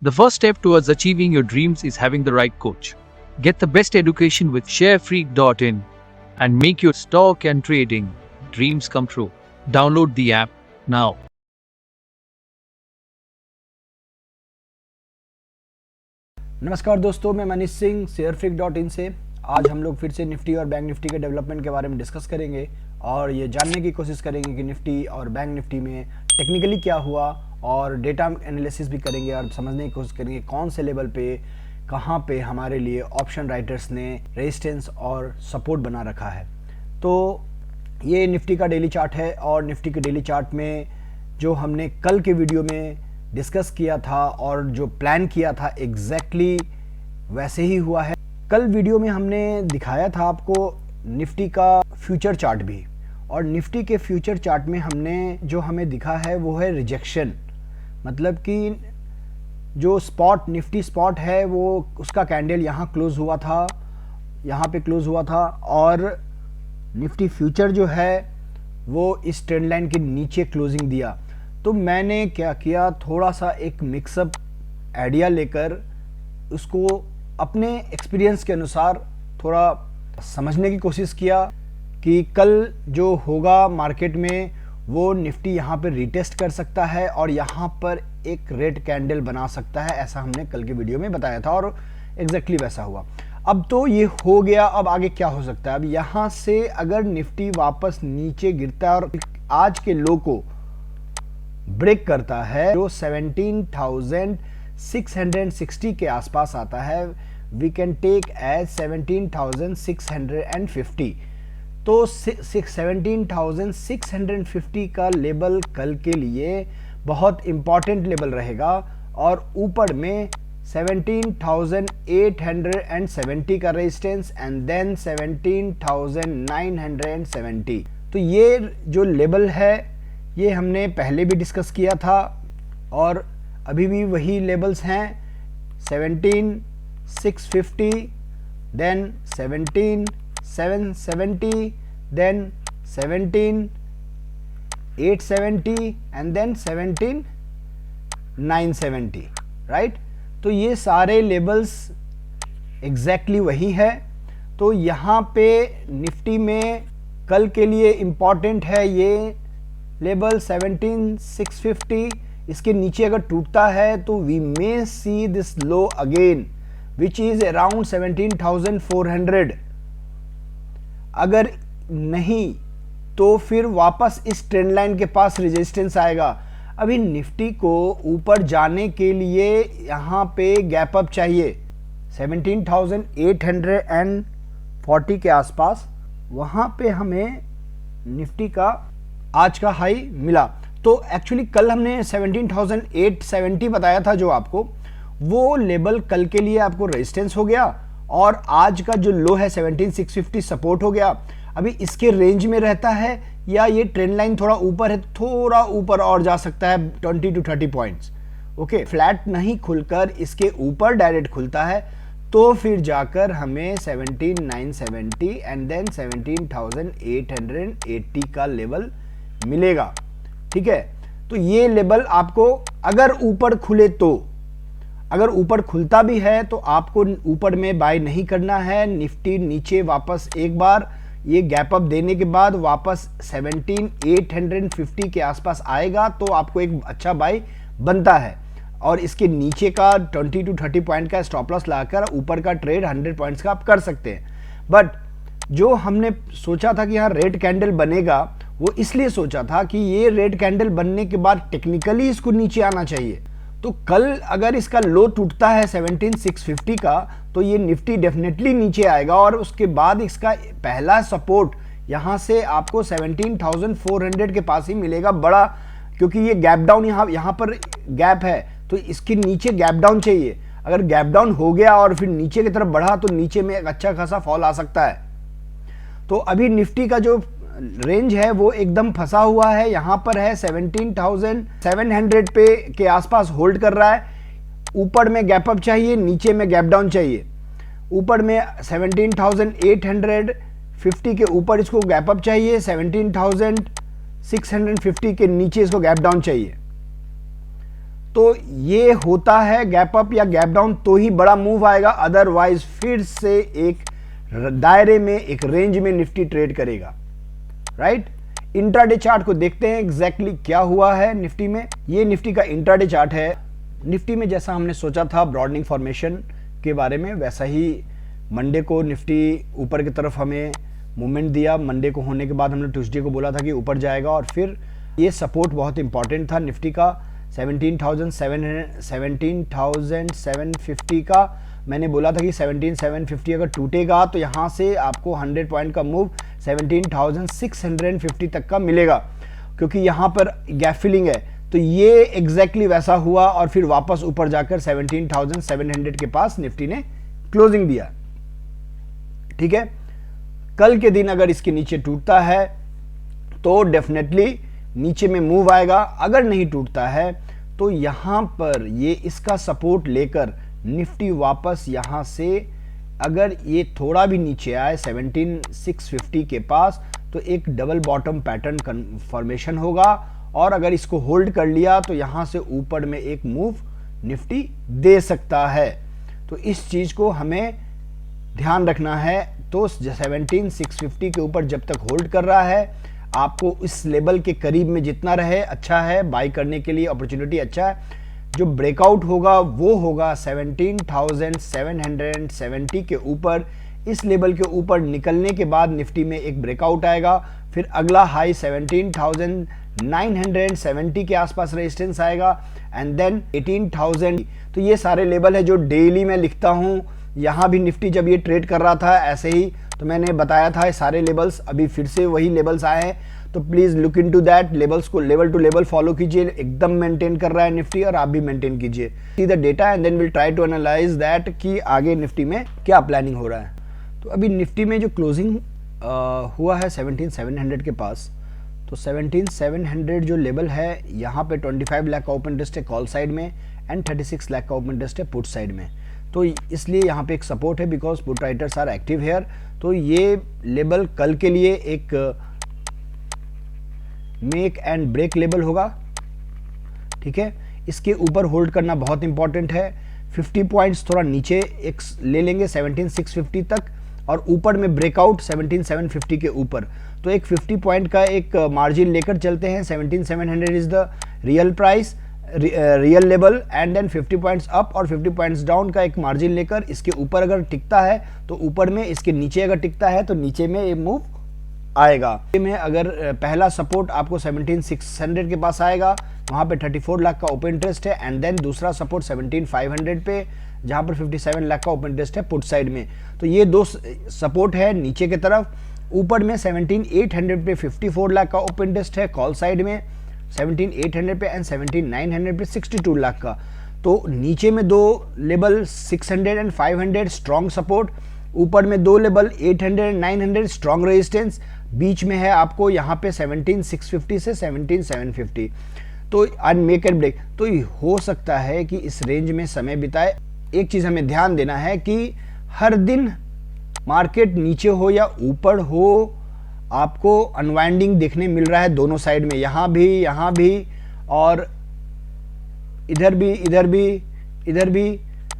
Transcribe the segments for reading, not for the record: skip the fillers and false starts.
The first step towards achieving your dreams is having the right coach. Get the best education with sharefreak.in and make your stock and trading dreams come true. Download the app now. नमस्कार दोस्तों, मैं Manish Singh sharefreak.in से। आज हम लोग फिर से Nifty और बैंक निफ्टी के डेवलपमेंट के बारे में डिस्कस करेंगे और ये जानने की कोशिश करेंगे कि निफ्टी और बैंक निफ्टी में टेक्निकली क्या हुआ, और डेटा एनालिसिस भी करेंगे और समझने की कोशिश करेंगे कौन से लेवल पे कहाँ पे हमारे लिए ऑप्शन राइटर्स ने रेजिस्टेंस और सपोर्ट बना रखा है। तो ये निफ्टी का डेली चार्ट है और निफ्टी के डेली चार्ट में जो हमने कल के वीडियो में डिस्कस किया था और जो प्लान किया था एग्जैक्टली वैसे ही हुआ है। कल वीडियो में हमने दिखाया था आपको निफ्टी का फ्यूचर चार्ट भी, और निफ्टी के फ्यूचर चार्ट में हमने जो हमें दिखा है वो है रिजेक्शन। मतलब कि जो स्पॉट निफ्टी स्पॉट है वो उसका कैंडल यहाँ क्लोज हुआ था, यहाँ पे क्लोज हुआ था, और निफ्टी फ्यूचर जो है वो इस ट्रेंड लाइन के नीचे क्लोजिंग दिया। तो मैंने क्या किया, थोड़ा सा एक मिक्सअप आइडिया लेकर उसको अपने एक्सपीरियंस के अनुसार थोड़ा समझने की कोशिश किया कि कल जो होगा मार्केट में वो निफ्टी यहाँ पर रीटेस्ट कर सकता है और यहाँ पर एक रेड कैंडल बना सकता है। ऐसा हमने कल के वीडियो में बताया था और एग्जैक्टली वैसा हुआ। अब तो ये हो गया, अब आगे क्या हो सकता है। अब यहाँ से अगर निफ्टी वापस नीचे गिरता है और आज के लो को ब्रेक करता है जो 17,660 के आसपास आता है, वी कैन टेक एज 17,650। तो 17,650 का लेवल कल के लिए बहुत इंपॉर्टेंट लेवल रहेगा, और ऊपर में 17,870 का रेजिस्टेंस एंड देन 17,970। तो ये जो लेवल है ये हमने पहले भी डिस्कस किया था और अभी भी वही लेवल्स हैं। 17,650, then 17,770, then 17,870 and then 17,970, right. तो ये सारे लेवल्स एग्जैक्टली वही है। तो यहाँ पे निफ्टी में कल के लिए इम्पॉर्टेंट है ये लेवल 17,650। इसके नीचे अगर टूटता है तो we may see this low again which is around 17,400। अगर नहीं तो फिर वापस इस ट्रेंड लाइन के पास रेजिस्टेंस आएगा। अभी निफ्टी को ऊपर जाने के लिए यहाँ पे गैप अप चाहिए 17,840 के आसपास। वहाँ पे हमें निफ्टी का आज का हाई मिला। तो एक्चुअली कल हमने 17,870 बताया था जो आपको, वो लेवल कल के लिए आपको रेजिस्टेंस हो गया और आज का जो लो है 17,650 सपोर्ट हो गया। अभी इसके रेंज में रहता है या ये ट्रेंड लाइन थोड़ा ऊपर है, थोड़ा ऊपर और जा सकता है 20 to 30 पॉइंट्स। ओके, फ्लैट नहीं खुलकर इसके ऊपर डायरेक्ट खुलता है तो फिर जाकर हमें 17,970 एंड देन 17,880 का लेवल मिलेगा। ठीक है, तो ये लेवल आपको अगर ऊपर खुले तो, अगर ऊपर खुलता भी है तो आपको ऊपर में बाय नहीं करना है। निफ्टी नीचे वापस एक बार ये गैप अप देने के बाद वापस 17,850 के आसपास आएगा तो आपको एक अच्छा बाय बनता है, और इसके नीचे का 20 to 30 पॉइंट का स्टॉप लॉस लगाकर ऊपर का ट्रेड 100 पॉइंट्स का आप कर सकते हैं। बट जो हमने सोचा था कि यहाँ रेड कैंडल बनेगा, वो इसलिए सोचा था कि ये रेड कैंडल बनने के बाद टेक्निकली इसको नीचे आना चाहिए। तो कल अगर इसका लो टूटता है 17,650 का तो ये निफ्टी डेफिनेटली नीचे आएगा, और उसके बाद इसका पहला सपोर्ट यहाँ से आपको 17,400 के पास ही मिलेगा बड़ा, क्योंकि ये गैप डाउन यहाँ पर गैप है तो इसके नीचे गैप डाउन चाहिए। अगर गैप डाउन हो गया और फिर नीचे की तरफ बढ़ा तो नीचे में एक अच्छा खासा फॉल आ सकता है। तो अभी निफ्टी का जो रेंज है वो एकदम फंसा हुआ है, यहाँ पर है 17,700 पे के आसपास होल्ड कर रहा है। ऊपर में गैप अप चाहिए, नीचे में गैप डाउन चाहिए। ऊपर में 17,850 के ऊपर इसको गैप अप चाहिए, 17,650 के नीचे इसको गैप डाउन चाहिए। तो ये होता है गैप अप या गैप डाउन तो ही बड़ा मूव आएगा, अदरवाइज फिर से एक दायरे में, एक रेंज में निफ्टी ट्रेड करेगा, राइट। इंट्राडे चार्ट को देखते हैं एग्जैक्टली क्या हुआ है निफ्टी में। ये निफ्टी का इंट्राडे चार्ट है। निफ्टी में जैसा हमने सोचा था ब्रॉडनिंग फॉर्मेशन के बारे में, वैसा ही मंडे को निफ्टी ऊपर की तरफ हमें मूवमेंट दिया। मंडे को होने के बाद हमने ट्यूसडे को बोला था कि ऊपर जाएगा, और फिर ये सपोर्ट बहुत इंपॉर्टेंट था निफ्टी का 17,750 का। मैंने बोला था कि 17,750 अगर टूटेगा तो यहाँ से आपको 100 पॉइंट का मूव 17,650 तक का मिलेगा, क्योंकि यहाँ पर गैप फिलिंग है। तो ये एग्जैक्टली वैसा हुआ, और फिर वापस ऊपर जाकर 17,700 के पास निफ्टी ने क्लोजिंग दिया, ठीक है। कल के दिन अगर इसके नीचे टूटता है तो डेफिनेटली नीचे में मूव आएगा। अगर नहीं टूटता है तो यहां पर ये इसका सपोर्ट लेकर निफ्टी वापस यहां से अगर ये थोड़ा भी नीचे आए 17,650 के पास, तो एक डबल बॉटम पैटर्न फॉर्मेशन होगा, और अगर इसको होल्ड कर लिया तो यहां से ऊपर में एक मूव निफ्टी दे सकता है। तो इस चीज को हमें ध्यान रखना है। तो 17,650 के ऊपर जब तक होल्ड कर रहा है, आपको इस लेवल के करीब में जितना रहे अच्छा है, बाई करने के लिए अपॉर्चुनिटी अच्छा है। जो ब्रेकआउट होगा वो होगा 17,770 के ऊपर। इस लेवल के ऊपर निकलने के बाद निफ्टी में एक ब्रेकआउट आएगा, फिर अगला हाई 17,970 के आसपास रेजिस्टेंस आएगा, एंड देन 18,000। तो ये सारे लेवल है जो डेली मैं लिखता हूँ। यहाँ भी निफ्टी जब ये ट्रेड कर रहा था ऐसे ही, तो मैंने बताया था सारे लेवल्स अभी फिर से वही लेवल्स आए हैं। तो please look into that, levels को लेवल टू लेवल फॉलो कीजिए। एकदम मेंटेन कर रहा है निफ्टी, और आप भी मेंटेन कीजिए। See the data and then will try to analyze that कि आगे निफ्टी में क्या प्लानिंग हो रहा है। तो अभी निफ्टी में जो क्लोजिंग हुआ है 17,700 के पास, तो 17,700 जो लेवल है, यहाँ पे 25 लाख का ओपन इंटरेस्ट है कॉल साइड में, एंड 36 लाख का ओपन इंटरेस्ट है पुट साइड में। तो इसलिए यहाँ पे एक सपोर्ट है, because put writers are active here. तो ये लेवल कल के लिए एक मेक एंड ब्रेक लेवल होगा, ठीक है। इसके ऊपर होल्ड करना बहुत इंपॉर्टेंट है। 50 पॉइंट्स थोड़ा नीचे एक ले लेंगे 17,650 तक, और ऊपर में ब्रेकआउट 17,750 के ऊपर। तो एक 50 पॉइंट का एक मार्जिन लेकर चलते हैं। 17,700 is the real price, real level, and then 50 points up और 50 पॉइंट्स डाउन का एक मार्जिन लेकर इसके ऊपर अगर टिकता है तो ऊपर में, इसके नीचे अगर टिकता है तो नीचे में ये मूव आएगा। में अगर पहला सपोर्ट आपको 17,600 के पास आएगा, वहाँ पे 34 लाख का ओपन इंटरेस्ट है, एंड देन दूसरा सपोर्ट 17,500 पे, जहाँ पर 57 लाख का ओपन इंटरेस्ट है पुट साइड में। तो ये दो सपोर्ट है नीचे की तरफ। ऊपर में 17,800 पे 54 लाख का ओपन इंटरेस्ट है कॉल साइड में, 17,800 पे एंड 17,900 पे 62 लाख का। तो नीचे में दो लेवल 600 एंड 500 स्ट्रॉन्ग सपोर्ट, ऊपर में दो लेवल 800 एंड 900 स्ट्रॉन्ग रेजिस्टेंस, बीच में है आपको यहाँ पे 17,650 से 17,750। तो आज मेक एंड ब्रेक। तो हो सकता है कि इस रेंज में समय बिताए। एक चीज़ हमें ध्यान देना है कि हर दिन मार्केट नीचे हो या ऊपर हो, आपको अनवाइंडिंग देखने मिल रहा है दोनों साइड में, यहाँ भी और इधर भी, इधर भी।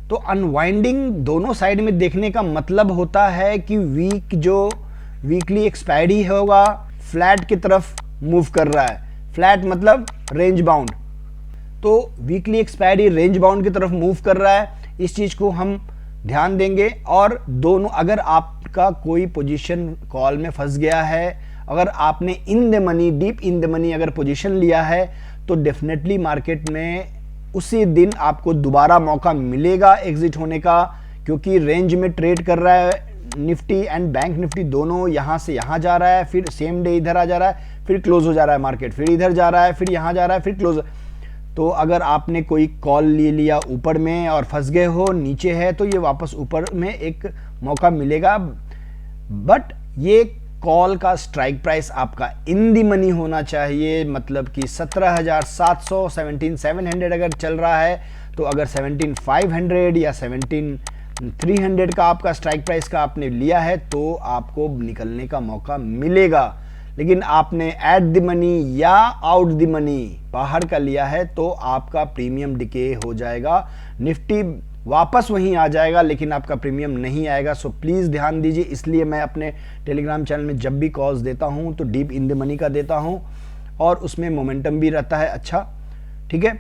तो अनवाइंडिंग दोनों साइड में देखने का मतलब होता है कि वीकली एक्सपायरी होगा, फ्लैट की तरफ मूव कर रहा है। फ्लैट मतलब रेंज बाउंड, तो वीकली एक्सपायरी रेंज बाउंड की तरफ मूव कर रहा है। इस चीज को हम ध्यान देंगे। और दोनों, अगर आपका कोई पोजीशन कॉल में फंस गया है, अगर आपने in the money, deep in the money अगर पोजीशन लिया है, तो डेफिनेटली मार्केट में उसी दिन आपको दोबारा मौका मिलेगा एग्जिट होने का, क्योंकि रेंज में ट्रेड कर रहा है निफ्टी एंड बैंक निफ्टी दोनों। यहाँ से यहाँ जा रहा है, फिर सेम डे इधर आ जा रहा है, फिर क्लोज हो जा रहा है मार्केट, फिर इधर जा रहा है, फिर यहाँ जा रहा है, फिर क्लोज। तो अगर आपने कोई कॉल ले लिया ऊपर में और फंस गए हो, नीचे है, तो ये वापस ऊपर में एक मौका मिलेगा। बट ये कॉल का स्ट्राइक प्राइस आपका इन दी मनी होना चाहिए, मतलब कि 17,700, 17,700 अगर चल रहा है, तो अगर 17,500 या 17,300 का आपका स्ट्राइक प्राइस का आपने लिया है, तो आपको निकलने का मौका मिलेगा। लेकिन आपने ऐट द मनी या आउट द मनी बाहर का लिया है तो आपका प्रीमियम डिके हो जाएगा, निफ्टी वापस वहीं आ जाएगा लेकिन आपका प्रीमियम नहीं आएगा। सो प्लीज़ ध्यान दीजिए, इसलिए मैं अपने टेलीग्राम चैनल में जब भी कॉल्स देता हूं तो डीप इन द मनी का देता हूं और उसमें मोमेंटम भी रहता है अच्छा, ठीक है।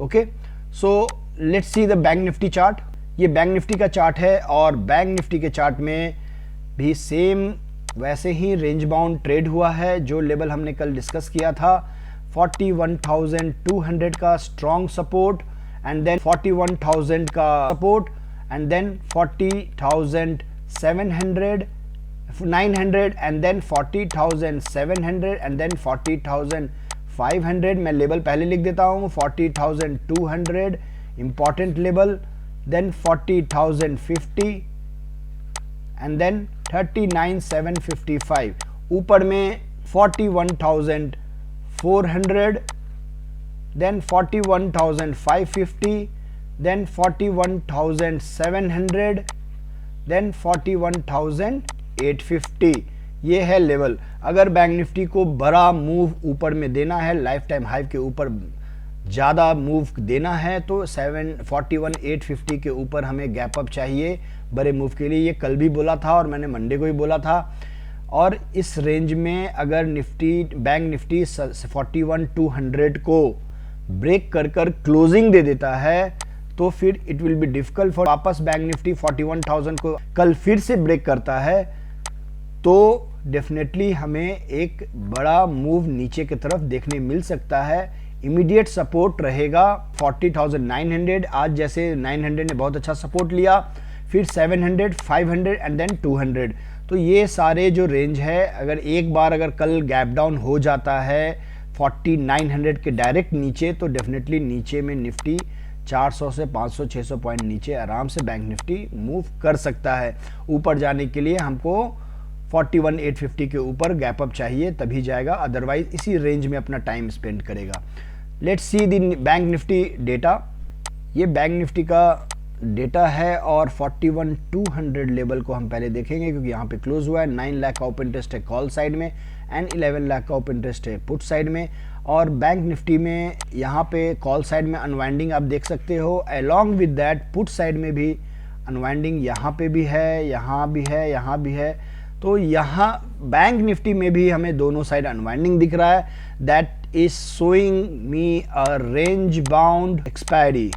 Okay, so let's see the bank Nifty chart. ये बैंक निफ्टी का चार्ट है और बैंक निफ्टी के चार्ट में भी सेम वैसे ही रेंज बाउंड ट्रेड हुआ है। जो लेवल हमने कल डिस्कस किया था 41,200 का स्ट्रॉन्ग सपोर्ट एंड देन 41,000 का support and then 40,700 900 and then 40,700 and then 40,500। मैं लेवल पहले लिख देता हूँ, 40,200 important level, then 40,050 and then 39,755। ऊपर में 41,400 then 41,550 then 41,700 then 41,850। ये है लेवल। अगर बैंक निफ्टी को बड़ा मूव ऊपर में देना है, लाइफ टाइम हाई के ऊपर ज़्यादा मूव देना है तो 41,850 के ऊपर हमें गैप अप चाहिए बड़े मूव के लिए। ये कल भी बोला था और मैंने मंडे को भी बोला था। और इस रेंज में अगर बैंक निफ्टी 41,200 को ब्रेक कर क्लोजिंग दे देता है तो फिर it will be difficult for वापस बैंक निफ्टी 41,000 को कल फिर से ब्रेक करता है तो डेफिनेटली हमें एक बड़ा मूव नीचे की तरफ देखने मिल सकता है। इमीडिएट सपोर्ट रहेगा 40,900, आज जैसे 900 ने बहुत अच्छा सपोर्ट लिया, फिर 700, 500 एंड देन 200। तो ये सारे जो रेंज है अगर एक बार अगर कल गैप डाउन हो जाता है 4900 के डायरेक्ट नीचे तो डेफिनेटली नीचे में निफ्टी 400 से 500 600 पॉइंट नीचे आराम से बैंक निफ्टी मूव कर सकता है। ऊपर जाने के लिए हमको 41,850 के ऊपर गैप अप चाहिए तभी जाएगा, अदरवाइज इसी रेंज में अपना टाइम स्पेंड करेगा। Let's see the bank Nifty data. ये बैंक निफ्टी का डेटा है और 41,200 लेवल को हम पहले देखेंगे क्योंकि यहाँ पे क्लोज हुआ है। 9 लाख का ओपन इंटरेस्ट है कॉल साइड में एंड 11 लाख का ओपन इंटरेस्ट है पुट साइड में। और बैंक निफ्टी में यहाँ पे कॉल साइड में अनवाइंडिंग आप देख सकते हो, along with that put side में भी अनवाइंडिंग यहाँ पे भी है, यहाँ भी है, यहाँ भी है। तो यहाँ बैंक निफ्टी में भी हमें दोनों साइड अनवाइंडिंग दिख रहा है। That is showing me a range bound expiry.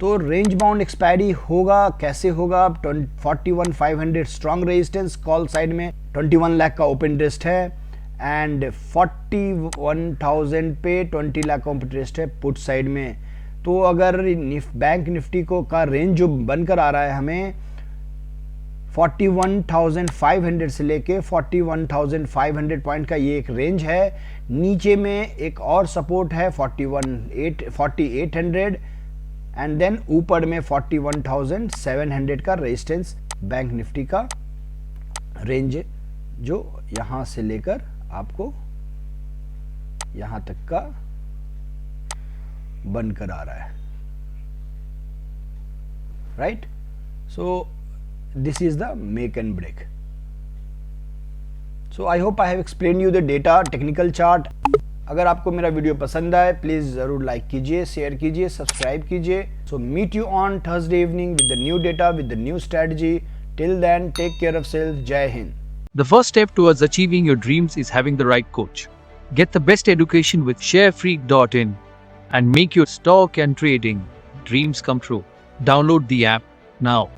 तो रेंज बाउंड एक्सपायरी होगा, कैसे होगा? 41,500 स्ट्रॉन्ग रेजिस्टेंस कॉल साइड में, 21 लाख का ओपन इंटरेस्ट है एंड 41,000 पे 20 लाख का ओपन इंटरेस्ट है पुट साइड में। तो अगर बैंक निफ्टी को का रेंज जो बनकर आ रहा है हमें 41,500 से लेके 41,500 पॉइंट का ये एक रेंज है। नीचे में एक और सपोर्ट है 4800 एंड देन ऊपर में 41,700 का रेजिस्टेंस बैंक निफ्टी का रेंज जो यहां से लेकर आपको यहां तक का बनकर आ रहा है, right. So this is the make and break. So I hope I have explained you the data, technical chart. अगर आपको मेरा वीडियो पसंद आए प्लीज जरूर लाइक कीजिए, शेयर कीजिए, सब्सक्राइब कीजिए। So meet you on Thursday evening with the new data, with the new strategy. Till then, take care of self. Jai Hind. The first step towards achieving your dreams is having the right coach. Get the best education with sharefreak.in and make your stock and trading dreams come true. Download the app now.